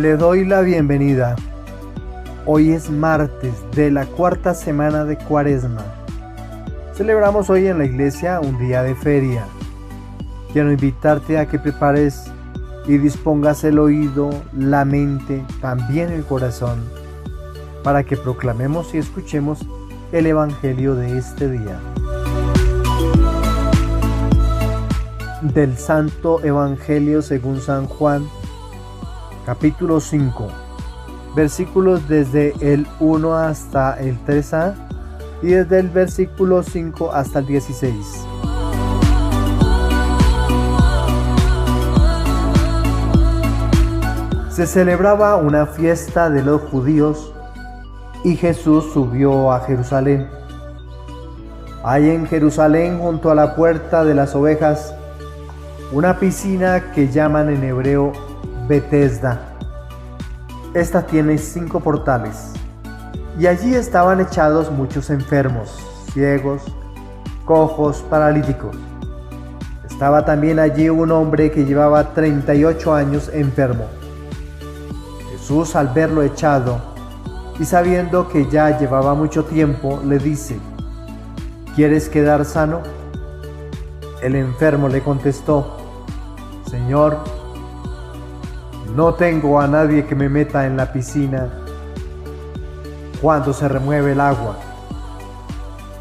Le doy la bienvenida. Hoy es martes de la cuarta semana de Cuaresma. Celebramos hoy en la iglesia un día de feria. Quiero invitarte a que prepares y dispongas el oído, la mente, también el corazón, para que proclamemos y escuchemos el Evangelio de este día. Del Santo Evangelio según San Juan, capítulo 5, versículos desde el 1 hasta el 3a y desde el versículo 5 hasta el 16. Se celebraba una fiesta de los judíos y Jesús subió a Jerusalén. Hay en Jerusalén, junto a la puerta de las ovejas, una piscina que llaman en hebreo Betesda. Esta tiene 5 portales, y allí estaban echados muchos enfermos, ciegos, cojos, paralíticos. Estaba también allí un hombre que llevaba 38 años enfermo. Jesús, al verlo echado y sabiendo que ya llevaba mucho tiempo, le dice: ¿Quieres quedar sano? El enfermo le contestó: Señor, no tengo a nadie que me meta en la piscina cuando se remueve el agua.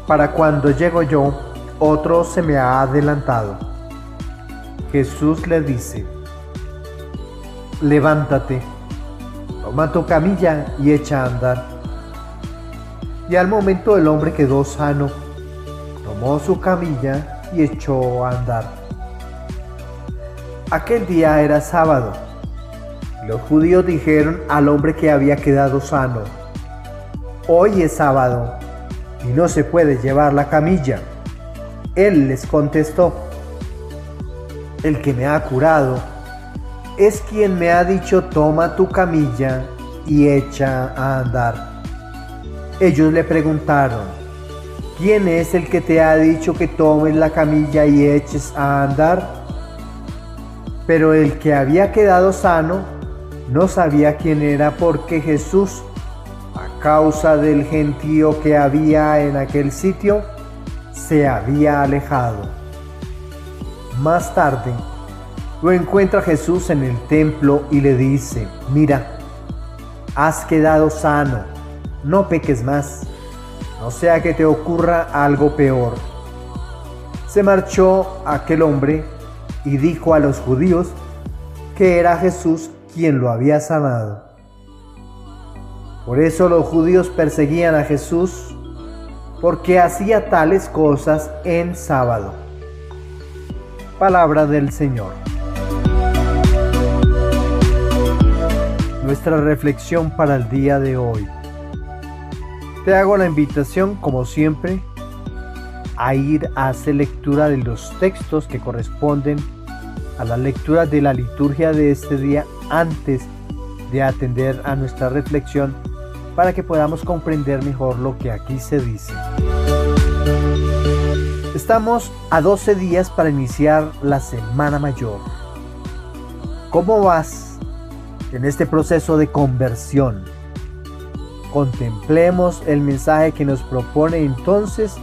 Para cuando llego yo, otro se me ha adelantado. Jesús le dice: levántate, toma tu camilla y echa a andar. Y al momento el hombre quedó sano, tomó su camilla y echó a andar. Aquel día era sábado. Los judíos dijeron al hombre que había quedado sano: hoy es sábado y no se puede llevar la camilla. Él les contestó: el que me ha curado es quien me ha dicho: toma tu camilla y echa a andar. Ellos le preguntaron: ¿quién es el que te ha dicho que tomes la camilla y eches a andar? Pero el que había quedado sano no sabía quién era, porque Jesús, a causa del gentío que había en aquel sitio, se había alejado. Más tarde, lo encuentra Jesús en el templo y le dice: mira, has quedado sano, no peques más, no sea que te ocurra algo peor. Se marchó aquel hombre y dijo a los judíos que era Jesús quien lo había sanado. Por eso los judíos perseguían a Jesús, porque hacía tales cosas en sábado. Palabra del Señor. Nuestra reflexión para el día de hoy. Te hago la invitación, como siempre, a ir a hacer lectura de los textos que corresponden a la lectura de la liturgia de este día antes de atender a nuestra reflexión, para que podamos comprender mejor lo que aquí se dice. Estamos a 12 días para iniciar la Semana Mayor. ¿Cómo vas en este proceso de conversión? Contemplemos el mensaje que nos propone entonces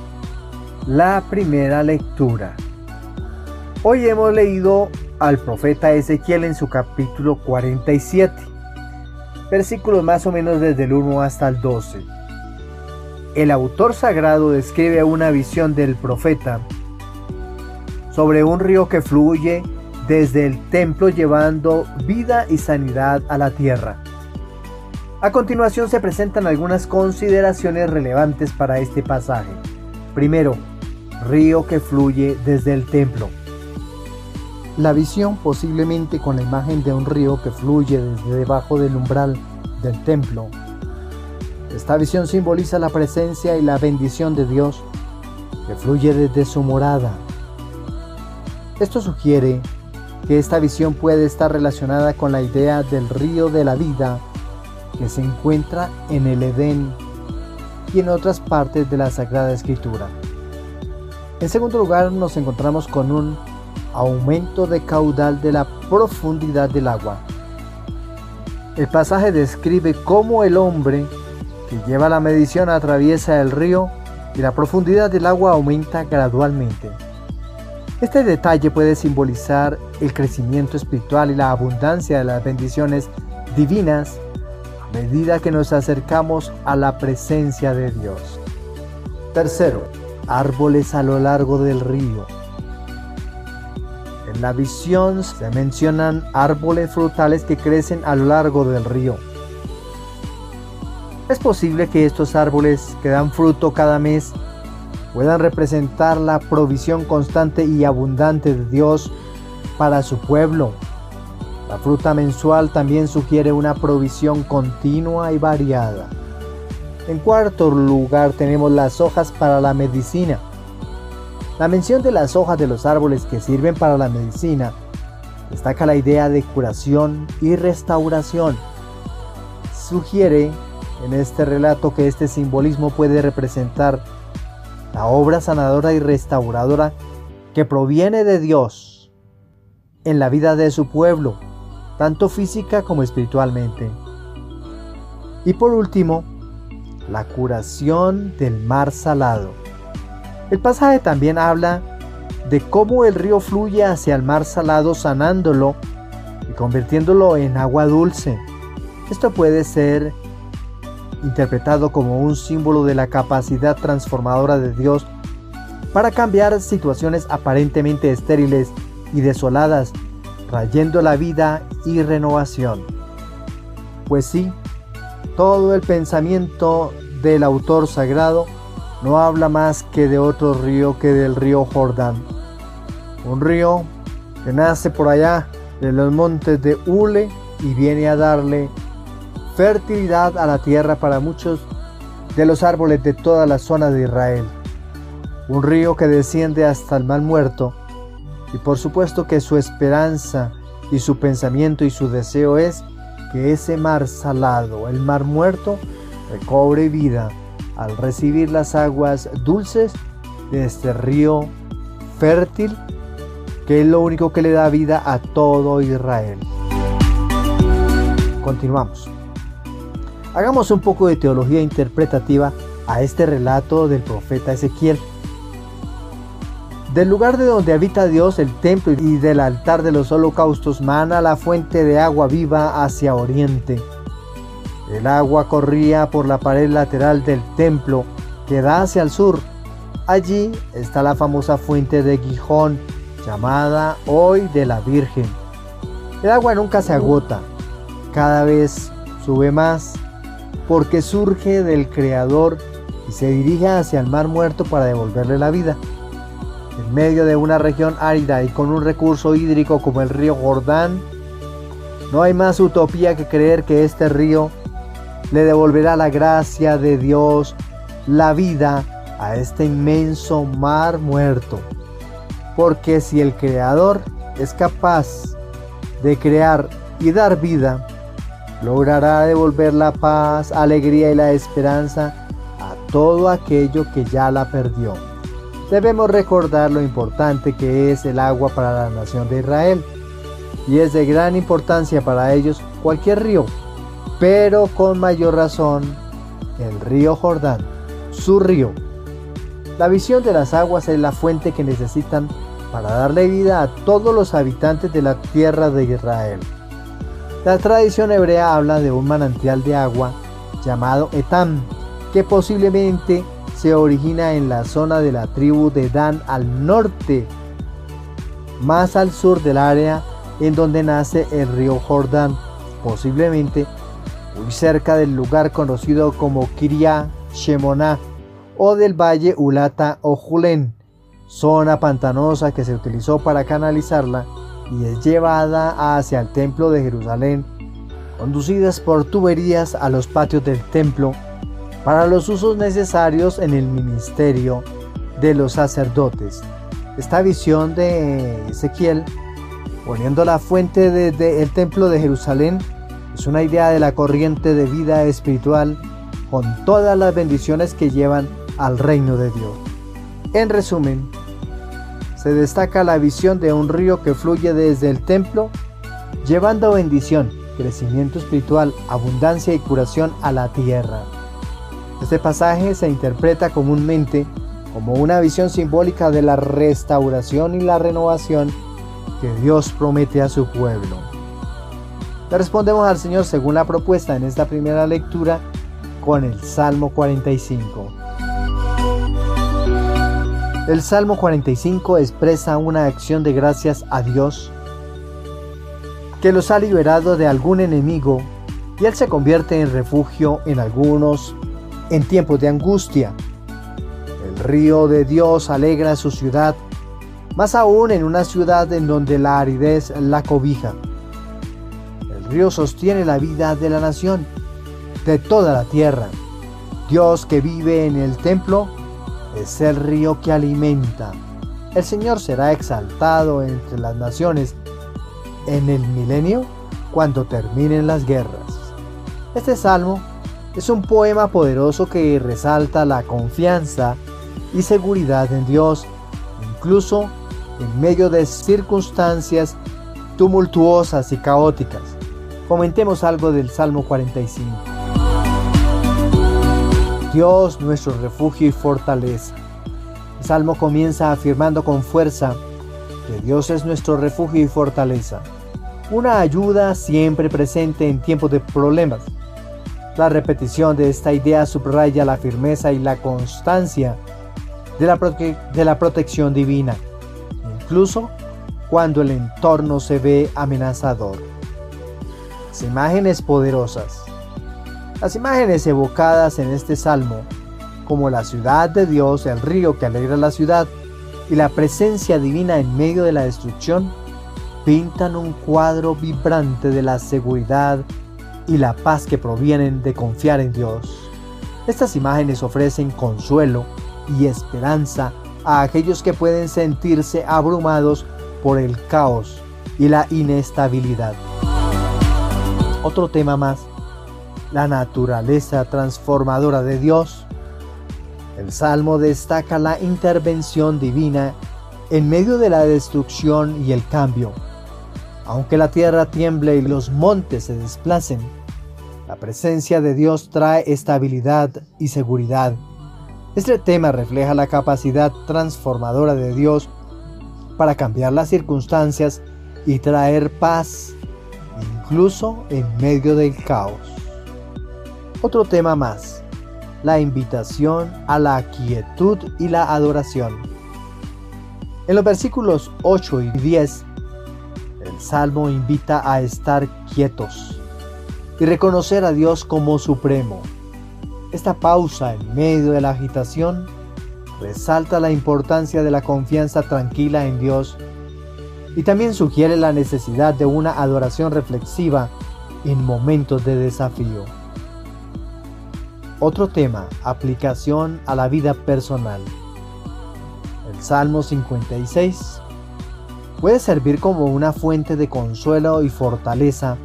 la primera lectura. Hoy hemos leído al profeta Ezequiel en su capítulo 47, versículos más o menos desde el 1 hasta el 12. El autor sagrado describe una visión del profeta sobre un río que fluye desde el templo llevando vida y sanidad a la tierra. A continuación se presentan algunas consideraciones relevantes para este pasaje. Primero, río que fluye desde el templo. La visión, posiblemente con la imagen de un río que fluye desde debajo del umbral del templo. Esta visión simboliza la presencia y la bendición de Dios que fluye desde su morada. Esto sugiere que esta visión puede estar relacionada con la idea del río de la vida que se encuentra en el Edén y en otras partes de la Sagrada Escritura. En segundo lugar, nos encontramos con un aumento de caudal de la profundidad del agua. El pasaje describe cómo el hombre que lleva la medición atraviesa el río y la profundidad del agua aumenta gradualmente. Este detalle puede simbolizar el crecimiento espiritual y la abundancia de las bendiciones divinas a medida que nos acercamos a la presencia de Dios. Tercero, árboles a lo largo del río. En la visión se mencionan árboles frutales que crecen a lo largo del río. Es posible que estos árboles que dan fruto cada mes puedan representar la provisión constante y abundante de Dios para su pueblo. La fruta mensual también sugiere una provisión continua y variada. En cuarto lugar tenemos las hojas para la medicina. La mención de las hojas de los árboles que sirven para la medicina destaca la idea de curación y restauración. Sugiere en este relato que este simbolismo puede representar la obra sanadora y restauradora que proviene de Dios en la vida de su pueblo, tanto física como espiritualmente. Y por último, la curación del mar salado. El pasaje también habla de cómo el río fluye hacia el mar salado, sanándolo y convirtiéndolo en agua dulce. Esto puede ser interpretado como un símbolo de la capacidad transformadora de Dios para cambiar situaciones aparentemente estériles y desoladas, trayendo la vida y renovación. Pues sí, todo el pensamiento del autor sagrado no habla más que de otro río que del río Jordán. Un río que nace por allá de los montes de Ule y viene a darle fertilidad a la tierra para muchos de los árboles de toda la zona de Israel. Un río que desciende hasta el Mar Muerto, y por supuesto que su esperanza y su pensamiento y su deseo es que ese mar salado, el Mar Muerto, recobre vida al recibir las aguas dulces de este río fértil, que es lo único que le da vida a todo Israel. Continuamos. Hagamos un poco de teología interpretativa a este relato del profeta Ezequiel. Del lugar de donde habita Dios, el templo, y del altar de los holocaustos, mana la fuente de agua viva hacia oriente. El agua corría por la pared lateral del templo que da hacia el sur. Allí está la famosa fuente de Gijón, llamada hoy de la Virgen. El agua nunca se agota, cada vez sube más, porque surge del Creador y se dirige hacia el Mar Muerto para devolverle la vida. En medio de una región árida y con un recurso hídrico como el río Jordán, no hay más utopía que creer que este río le devolverá la gracia de Dios, la vida, a este inmenso Mar Muerto. Porque si el Creador es capaz de crear y dar vida, logrará devolver la paz, alegría y la esperanza a todo aquello que ya la perdió. Debemos recordar lo importante que es el agua para la nación de Israel, y es de gran importancia para ellos cualquier río, pero con mayor razón el río Jordán, su río. La visión de las aguas es la fuente que necesitan para darle vida a todos los habitantes de la tierra de Israel. La tradición hebrea habla de un manantial de agua llamado Etam, que posiblemente se origina en la zona de la tribu de Dan al norte, más al sur del área en donde nace el río Jordán, posiblemente muy cerca del lugar conocido como Kiria Shemoná o del valle Ulata o Julén, zona pantanosa que se utilizó para canalizarla y es llevada hacia el templo de Jerusalén, conducidas por tuberías a los patios del templo para los usos necesarios en el ministerio de los sacerdotes. Esta visión de Ezequiel, poniendo la fuente desde el templo de Jerusalén, es una idea de la corriente de vida espiritual con todas las bendiciones que llevan al reino de Dios. En resumen, se destaca la visión de un río que fluye desde el templo, llevando bendición, crecimiento espiritual, abundancia y curación a la tierra. Este pasaje se interpreta comúnmente como una visión simbólica de la restauración y la renovación que Dios promete a su pueblo. Le respondemos al Señor según la propuesta en esta primera lectura con el Salmo 45. El Salmo 45 expresa una acción de gracias a Dios que los ha liberado de algún enemigo y Él se convierte en refugio en algunos en tiempos de angustia. El río de Dios alegra su ciudad, más aún en una ciudad en donde la aridez la cobija. El río sostiene la vida de la nación, de toda la tierra. Dios que vive en el templo es el río que alimenta. El Señor será exaltado entre las naciones en el milenio cuando terminen las guerras. Este salmo es un poema poderoso que resalta la confianza y seguridad en Dios, incluso en medio de circunstancias tumultuosas y caóticas. Comentemos algo del Salmo 45. Dios, nuestro refugio y fortaleza. El Salmo comienza afirmando con fuerza que Dios es nuestro refugio y fortaleza, una ayuda siempre presente en tiempos de problemas. La repetición de esta idea subraya la firmeza y la constancia de la protección divina, incluso cuando el entorno se ve amenazador. Las imágenes poderosas. Las imágenes evocadas en este salmo, como la ciudad de Dios, el río que alegra la ciudad y la presencia divina en medio de la destrucción, pintan un cuadro vibrante de la seguridad y la paz que provienen de confiar en Dios. Estas imágenes ofrecen consuelo y esperanza a aquellos que pueden sentirse abrumados por el caos y la inestabilidad. Otro tema más, la naturaleza transformadora de Dios. El Salmo destaca la intervención divina en medio de la destrucción y el cambio. Aunque la tierra tiemble y los montes se desplacen, la presencia de Dios trae estabilidad y seguridad. Este tema refleja la capacidad transformadora de Dios para cambiar las circunstancias y traer paz, incluso en medio del caos. Otro tema más, la invitación a la quietud y la adoración. En los versículos 8 y 10, el Salmo invita a estar quietos y reconocer a Dios como supremo. Esta pausa en medio de la agitación resalta la importancia de la confianza tranquila en Dios y también sugiere la necesidad de una adoración reflexiva en momentos de desafío. Otro tema, aplicación a la vida personal. El Salmo 56 puede servir como una fuente de consuelo y fortaleza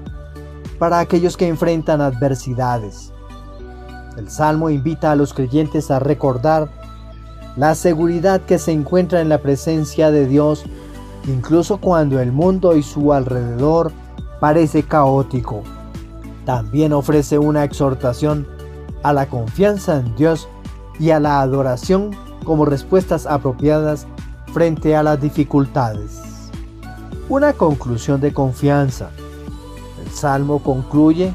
para aquellos que enfrentan adversidades. El Salmo invita a los creyentes a recordar la seguridad que se encuentra en la presencia de Dios, incluso cuando el mundo y su alrededor parece caótico. También ofrece una exhortación a la confianza en Dios y a la adoración como respuestas apropiadas frente a las dificultades. Una conclusión de confianza. El Salmo concluye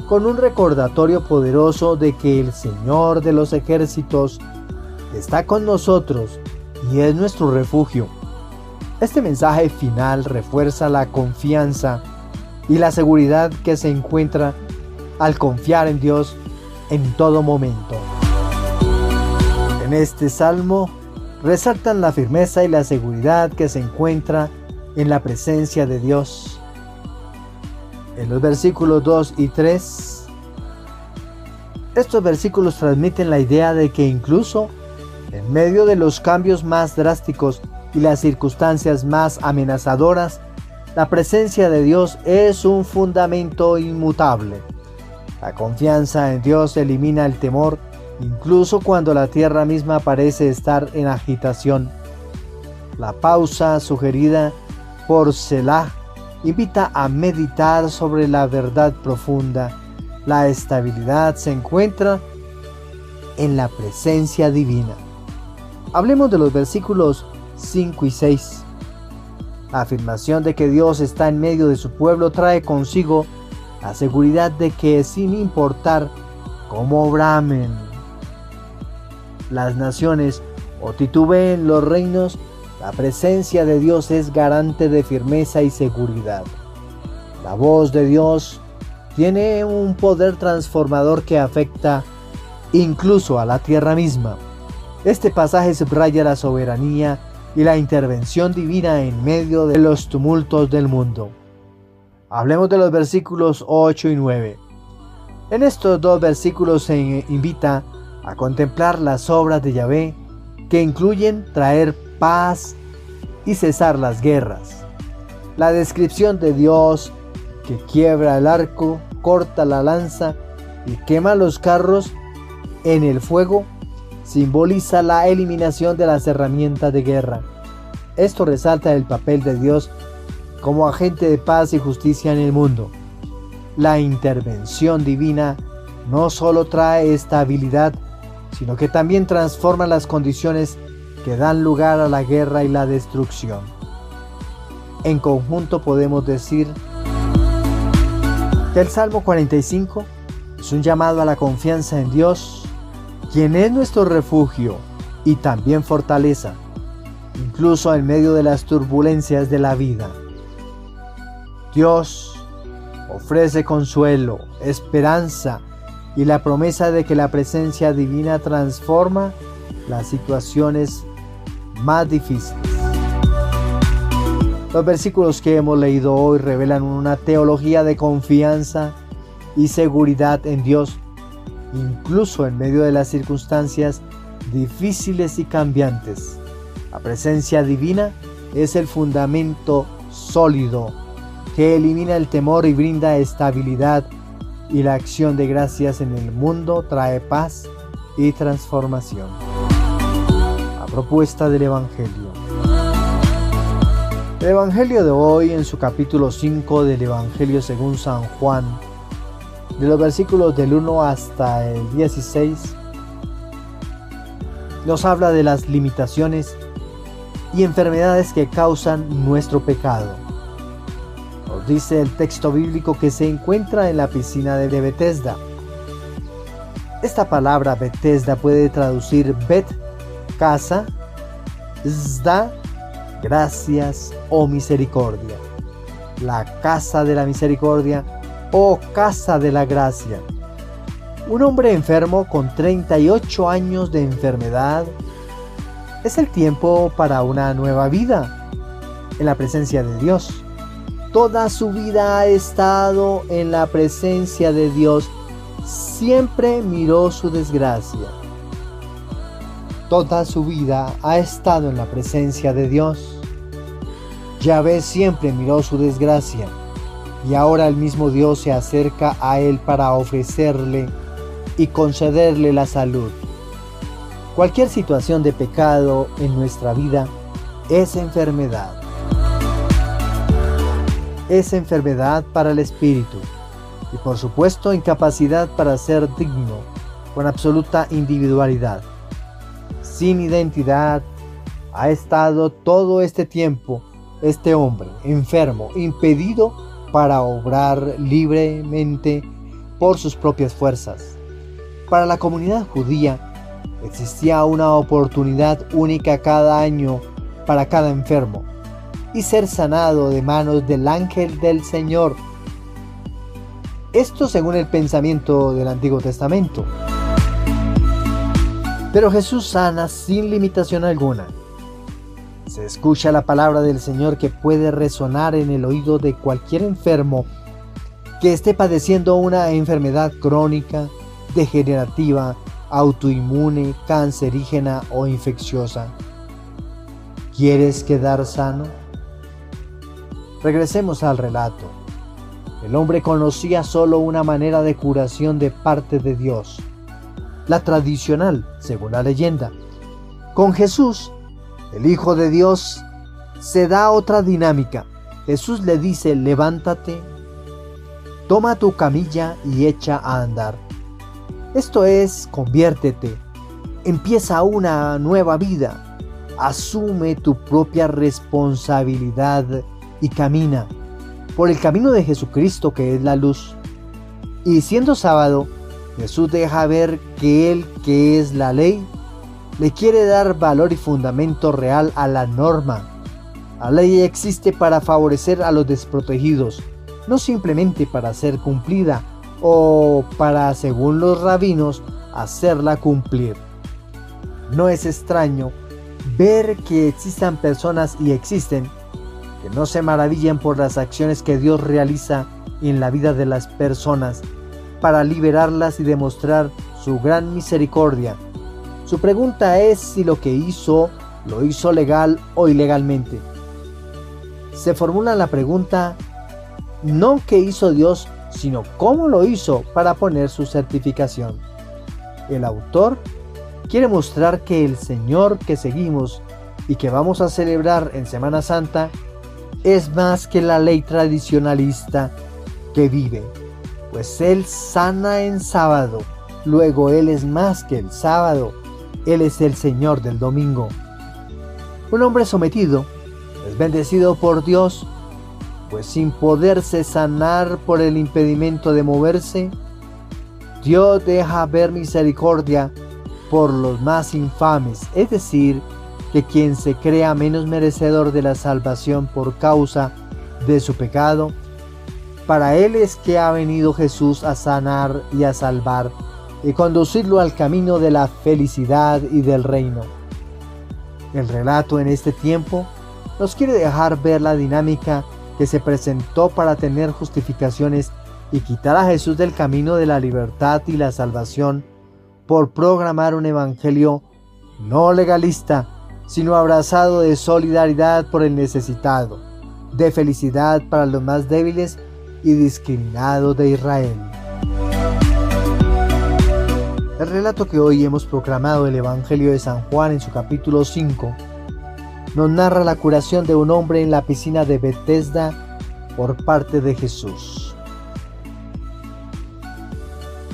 con un recordatorio poderoso de que el Señor de los ejércitos está con nosotros y es nuestro refugio. Este mensaje final refuerza la confianza y la seguridad que se encuentra al confiar en Dios en todo momento. En este salmo resaltan la firmeza y la seguridad que se encuentra en la presencia de Dios. En los versículos 2 y 3, estos versículos transmiten la idea de que incluso en medio de los cambios más drásticos y las circunstancias más amenazadoras, la presencia de Dios es un fundamento inmutable. La confianza en Dios elimina el temor, incluso cuando la tierra misma parece estar en agitación. La pausa sugerida por Selah invita a meditar sobre la verdad profunda. La estabilidad se encuentra en la presencia divina. Hablemos de los versículos 5 y 6. La afirmación de que Dios está en medio de su pueblo trae consigo la seguridad de que, sin importar cómo bramen las naciones o titubeen los reinos, la presencia de Dios es garante de firmeza y seguridad. La voz de Dios tiene un poder transformador que afecta incluso a la tierra misma. Este pasaje subraya la soberanía y la intervención divina en medio de los tumultos del mundo. Hablemos de los versículos 8 y 9. En estos dos versículos se invita a contemplar las obras de Yahvé, que incluyen traer paz y cesar las guerras. La descripción de Dios que quiebra el arco, corta la lanza y quema los carros en el fuego simboliza la eliminación de las herramientas de guerra. Esto resalta el papel de Dios como agente de paz y justicia en el mundo. La intervención divina no solo trae estabilidad, sino que también transforma las condiciones que dan lugar a la guerra y la destrucción. En conjunto podemos decir que el Salmo 45 es un llamado a la confianza en Dios, quien es nuestro refugio y también fortaleza, incluso en medio de las turbulencias de la vida. Dios ofrece consuelo, esperanza y la promesa de que la presencia divina transforma las situaciones más difíciles. Los versículos que hemos leído hoy revelan una teología de confianza y seguridad en Dios, incluso en medio de las circunstancias difíciles y cambiantes. La presencia divina es el fundamento sólido que elimina el temor y brinda estabilidad, y la acción de gracias en el mundo trae paz y transformación. La propuesta del Evangelio. El Evangelio de hoy, en su capítulo 5 del Evangelio según San Juan, de los versículos del 1 hasta el 16, nos habla de las limitaciones y enfermedades que causan nuestro pecado. Nos dice el texto bíblico que se encuentra en la piscina de Betesda. Esta palabra Betesda puede traducir Bet, casa, Zda, gracias o misericordia, la casa de la misericordia o casa de la gracia. Un hombre enfermo con 38 años de enfermedad es el tiempo para una nueva vida en la presencia de Dios. Toda su vida ha estado en la presencia de Dios, siempre miró su desgracia. Toda su vida ha estado en la presencia de Dios. Yahvé siempre miró su desgracia, y ahora el mismo Dios se acerca a él para ofrecerle y concederle la salud. Cualquier situación de pecado en nuestra vida es enfermedad. Es enfermedad para el espíritu y, por supuesto, incapacidad para ser digno, con absoluta individualidad. Sin identidad, ha estado todo este tiempo este hombre enfermo, impedido para obrar libremente por sus propias fuerzas. Para la comunidad judía existía una oportunidad única cada año para cada enfermo y ser sanado de manos del ángel del Señor. Esto según el pensamiento del Antiguo Testamento. Pero Jesús sana sin limitación alguna. Se escucha la palabra del Señor que puede resonar en el oído de cualquier enfermo que esté padeciendo una enfermedad crónica, degenerativa, autoinmune, cancerígena o infecciosa. ¿Quieres quedar sano? Regresemos al relato. El hombre conocía solo una manera de curación de parte de Dios, la tradicional, según la leyenda. Con Jesús, el Hijo de Dios, se da otra dinámica. Jesús le dice: levántate, toma tu camilla y echa a andar. Esto es, conviértete, empieza una nueva vida, asume tu propia responsabilidad y camina por el camino de Jesucristo, que es la luz. Y siendo sábado, Jesús deja ver que Él, que es la ley, le quiere dar valor y fundamento real a la norma. La ley existe para favorecer a los desprotegidos, no simplemente para ser cumplida o para, según los rabinos, hacerla cumplir. No es extraño ver que existan personas, y existen, que no se maravillan por las acciones que Dios realiza en la vida de las personas para liberarlas y demostrar su gran misericordia. Su pregunta es si lo que hizo lo hizo legal o ilegalmente. Se formula la pregunta no qué hizo Dios, sino cómo lo hizo para poner su certificación. El autor quiere mostrar que el Señor que seguimos y que vamos a celebrar en Semana Santa es más que la ley tradicionalista que vive, pues Él sana en sábado. Luego Él es más que el sábado, Él es el Señor del domingo. Un hombre sometido es bendecido por Dios, pues sin poderse sanar por el impedimento de moverse, Dios deja ver misericordia por los más infames, es decir, que quien se crea menos merecedor de la salvación por causa de su pecado, para él es que ha venido Jesús a sanar y a salvar y conducirlo al camino de la felicidad y del reino. El relato en este tiempo nos quiere dejar ver la dinámica que se presentó para tener justificaciones y quitar a Jesús del camino de la libertad y la salvación por programar un evangelio no legalista, sino abrazado de solidaridad por el necesitado, de felicidad para los más débiles y discriminados de Israel. El relato que hoy hemos proclamado del Evangelio de San Juan en su capítulo 5 nos narra la curación de un hombre en la piscina de Betesda por parte de Jesús.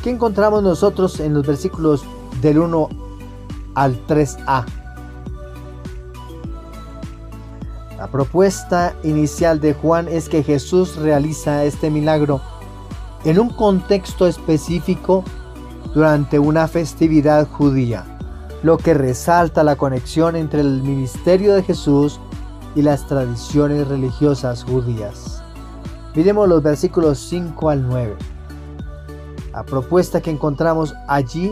¿Qué encontramos nosotros en los versículos del 1 al 3a? La propuesta inicial de Juan es que Jesús realiza este milagro en un contexto específico durante una festividad judía, lo que resalta la conexión entre el ministerio de Jesús y las tradiciones religiosas judías. Miremos los versículos 5 al 9. La propuesta que encontramos allí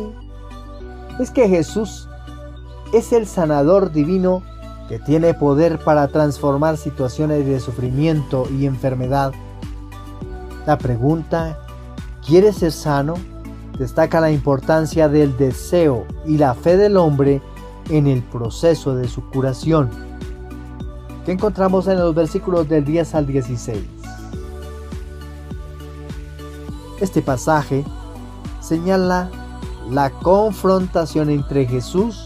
es que Jesús es el sanador divino que tiene poder para transformar situaciones de sufrimiento y enfermedad. La pregunta, ¿quieres ser sano?, destaca la importancia del deseo y la fe del hombre en el proceso de su curación, que encontramos en los versículos del 10 al 16. Este pasaje señala la confrontación entre Jesús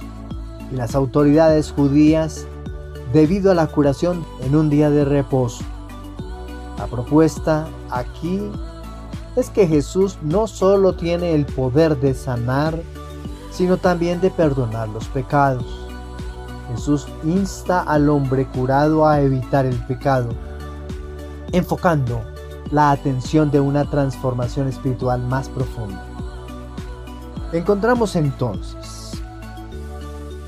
y las autoridades judías debido a la curación en un día de reposo. La propuesta aquí es que Jesús no solo tiene el poder de sanar, sino también de perdonar los pecados. Jesús insta al hombre curado a evitar el pecado, enfocando la atención de una transformación espiritual más profunda. Encontramos entonces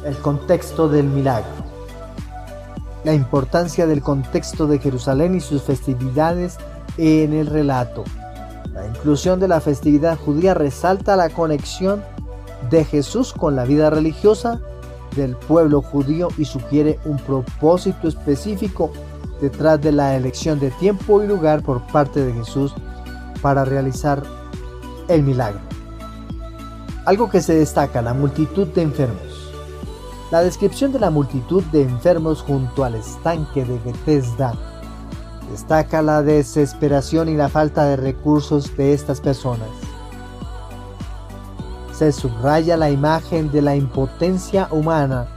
el contexto del milagro, la importancia del contexto de Jerusalén y sus festividades en el relato. La inclusión de la festividad judía resalta la conexión de Jesús con la vida religiosa del pueblo judío y sugiere un propósito específico detrás de la elección de tiempo y lugar por parte de Jesús para realizar el milagro. Algo que se destaca: la multitud de enfermos. La descripción de la multitud de enfermos junto al estanque de Betesda destaca la desesperación y la falta de recursos de estas personas. Se subraya la imagen de la impotencia humana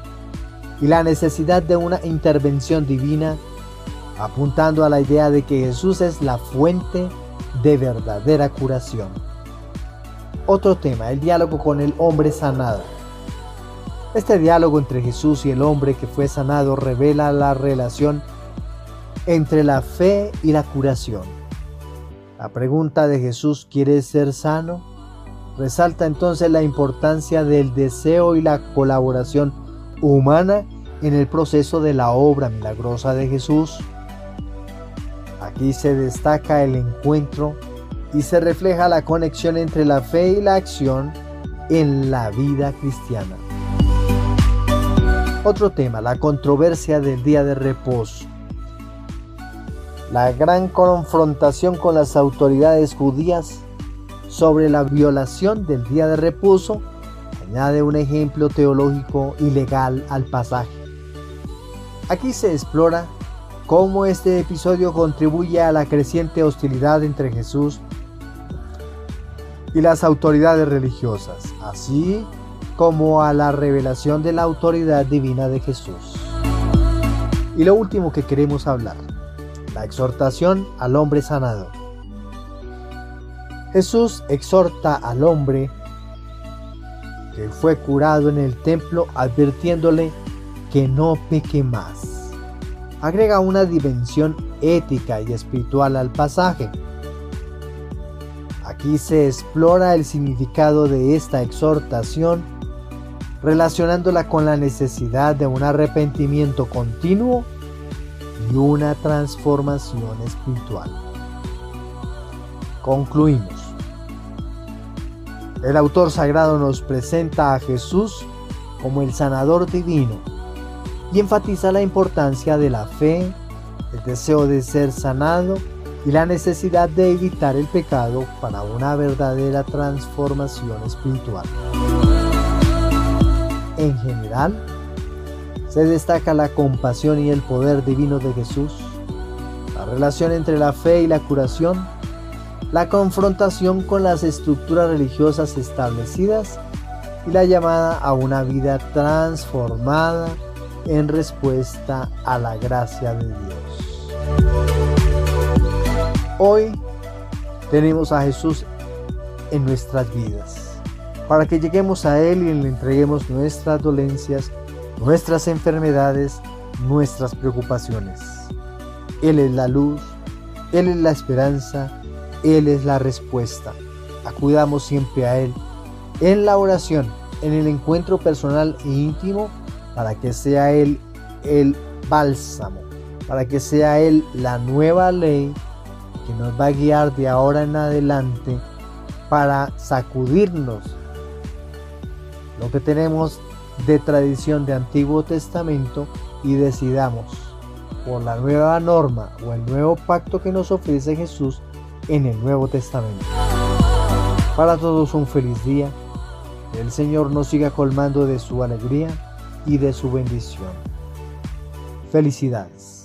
y la necesidad de una intervención divina apuntando a la idea de que Jesús es la fuente de verdadera curación. Otro tema, el diálogo con el hombre sanado. Este diálogo entre Jesús y el hombre que fue sanado revela la relación entre la fe y la curación. La pregunta de Jesús, ¿quieres ser sano?, resalta entonces la importancia del deseo y la colaboración humana en el proceso de la obra milagrosa de Jesús. Aquí se destaca el encuentro y se refleja la conexión entre la fe y la acción en la vida cristiana. Otro tema, la controversia del día de reposo. La gran confrontación con las autoridades judías sobre la violación del día de reposo añade un ejemplo teológico y legal al pasaje. Aquí se explora cómo este episodio contribuye a la creciente hostilidad entre Jesús y las autoridades religiosas, así como a la revelación de la autoridad divina de Jesús. Y lo último que queremos hablar, la exhortación al hombre sanado. Jesús exhorta al hombre que fue curado en el templo advirtiéndole que no peque más. Agrega una dimensión ética y espiritual al pasaje. Aquí se explora el significado de esta exhortación, relacionándola con la necesidad de un arrepentimiento continuo y una transformación espiritual. Concluimos. El autor sagrado nos presenta a Jesús como el sanador divino y enfatiza la importancia de la fe, el deseo de ser sanado y la necesidad de evitar el pecado para una verdadera transformación espiritual. En general, se destaca la compasión y el poder divino de Jesús, la relación entre la fe y la curación, la confrontación con las estructuras religiosas establecidas y la llamada a una vida transformada en respuesta a la gracia de Dios. Hoy tenemos a Jesús en nuestras vidas, para que lleguemos a Él y le entreguemos nuestras dolencias, nuestras enfermedades, nuestras preocupaciones. Él es la luz, Él es la esperanza, Él es la respuesta. Acudamos siempre a Él en la oración, en el encuentro personal e íntimo, para que sea Él el bálsamo, para que sea Él la nueva ley que nos va a guiar de ahora en adelante para sacudirnos lo que tenemos de tradición de Antiguo Testamento y decidamos por la nueva norma o el nuevo pacto que nos ofrece Jesús en el Nuevo Testamento. Para todos un feliz día. Que el Señor nos siga colmando de su alegría y de su bendición. Felicidades.